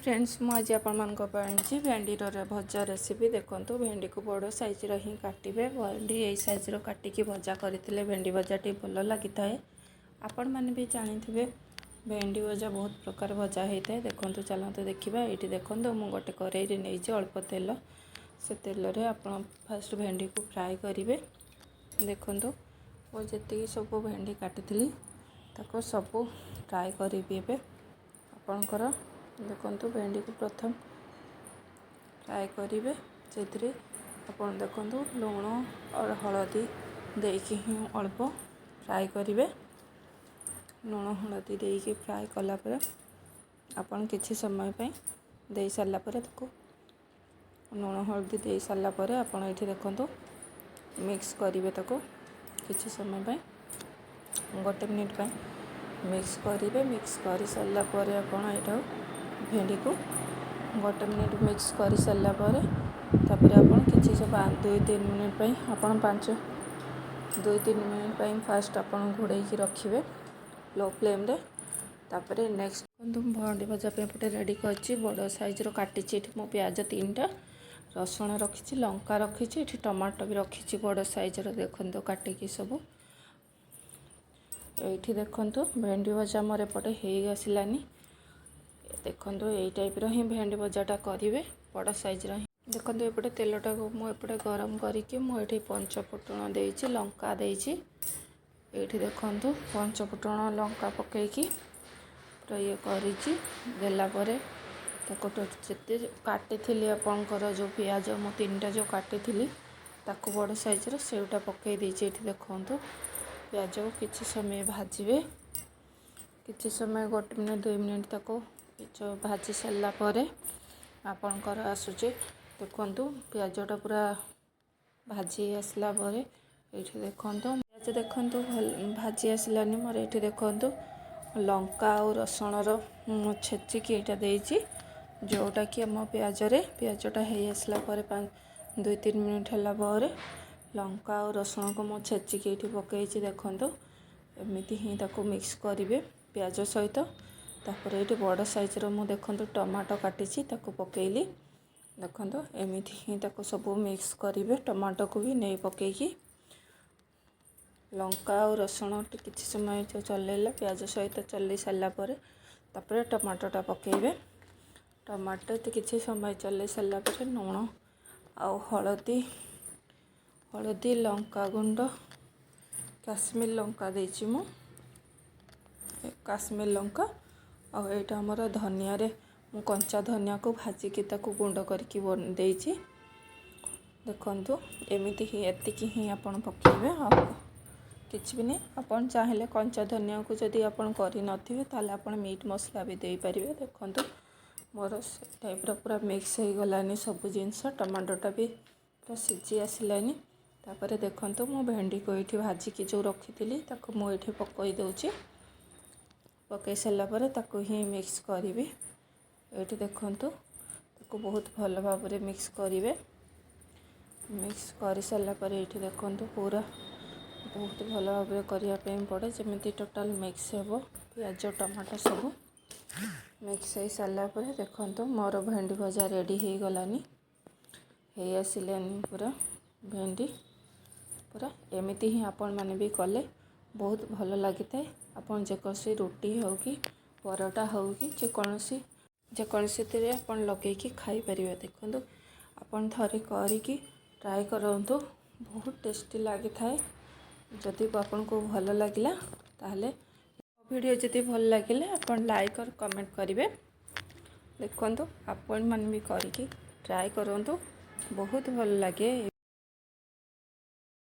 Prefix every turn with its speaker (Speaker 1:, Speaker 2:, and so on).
Speaker 1: Friends मुझे आपण भेंडी भजा रेसिपी देखो भेंडी को बड़ साइज ही काटे भेंडी यही साइज काटिकी भजा करते भेंडी भजा टी भल लगी था। आपण मैंने भी जानी थे भेंडी भजा बहुत प्रकार भजा होता है। देखो चलते देखा ये देखो मुझे गोटे कड़ाई नहीं अल्प तेल से तेल आप फास्ट भेंडी को फ्राए करेंगे। देखो मुझे जी सब भेंडी काटी सब फ्राए करी आपणकर देखो भेंडी को प्रथम फ्राए करेंगे से आपन देखो लुण और हलदी देकी ही अल्प फ्राए करेंगे। लुण हलदी देकी फ्राए कलापर आपन किछि समय दे सारा लुण हलदी दे सारापर आपन ये देखो मिक्स करेंगे ताको किछि समय गोटे मिनिट मिक्स करेंगे। मिक्स कर सारापर आपन ये भेंडी को गोटे मिनिट मिक्स कर सारापर आपन किसी सब 2-3 मिनिट आपन 2-3 मिनिट फास्ट आपन घोड़े रखिए लो फ्लेम रे। तापर नेक्स्ट भेंडी भजा पे रेडी कर बड़ साइज काटी मो प्याज 3टा रसुण रखी लंका रखी टमाटो भी रखी बड़ साइज देखो काटिकी सब ये देखो भेंडी भजा मोर एपटे हो आसलानी। देखो यही टाइप ही भेंडी भजाटा करेंगे बड़ साइज ही देखो एपटे तेलटा मुझे गरम करके मुझे पंचफुटण देती लंका देती ये देखो पंचफुटण लंका पकईकी पूरा ये करलापर जिते काटी आपंकर जो पियाज मु 3टा जो काटी ताकू बड़ साइज सेटा पकई देती। देखो पियाज को किसी समय भाजबे किसी समय 1 मिनिट 2 मिनिट ताको भाजी सारापर आपणकर आसूचे देखो पियाजटा पूरा भाजी आसला ये देखो पियाज देखो भाजी आसलानी मोर ये देखो लंका और रसुणर छेचिकी यहाँ देती जोटा कि आम पियाजटा हो आसला 2-3 मिनिट है लंका और रसुण को मो छेचिकी ये पकई देखो एमती ही ताको मिक्स करेंगे पियाज सहित। तापर ये बड़ साइज मु देखो टमाटो काटी पकईली देखो एमती ही ताको सब मिक्स करेंगे टमाटो को भी नहीं पकईकी लंका और रसुण किसी समय जो चलेला पियाज सहित चल सारापर तापर टमाटोटा पकईबे। टमाटो किसी समय चल सारापर लुण आउ हलदी लंका गुंड काश्मीर लंका देची मु काश्मीर लंका और यहाँ आमर धनिया मु कंचा धनिया को भाजिकी गुंड करके देती देखो एमती ही एतिकी ही आपन पकेबे किसी भी नहीं। आपन चाहे कंचा धनिया को जदि आपन करि नथिबे ताले आपन मीट मसला भी दे पारिबे। देखो मोर टाइप पूरा मिक्स हो गलानी सब जिनस टमाटोटा भी पूरा सीझी आसलानी। तापर देखो मु भेंडी को ये भाजिकी जो रखी मुझे पकई दूची पकई सारापर ही मिक्स करी ये देखो बहुत भल भाव मिक्स करेंगे। मिक्स कर सारापर ये देखो पूरा बहुत भल भाव करने पड़े जमी टोटाल मिक्स हो पियाज टमाटो सब मिक्स हो सारापर देखो मोर भेंडी भजा रेडी हो गलानी हो आसलानी पूरा भेंडी पूरा एमती ही आपण मैंने भी कले बहुत भल लगी था। आपन जेकोसी रोटी हो कि परोटा हो कि जेकोसी आपन लगे खाई पारिबे। देखो आपन थरे करिकी ट्राई करंतु बहुत टेस्टी लगी था। जदि आपन को भल लगिला ताहले वीडियो जदि भल लगिले आपन लाइक और कमेंट करेंगे। देखो आपन मन भी करिकी ट्राई करंतु बहुत भल लगे।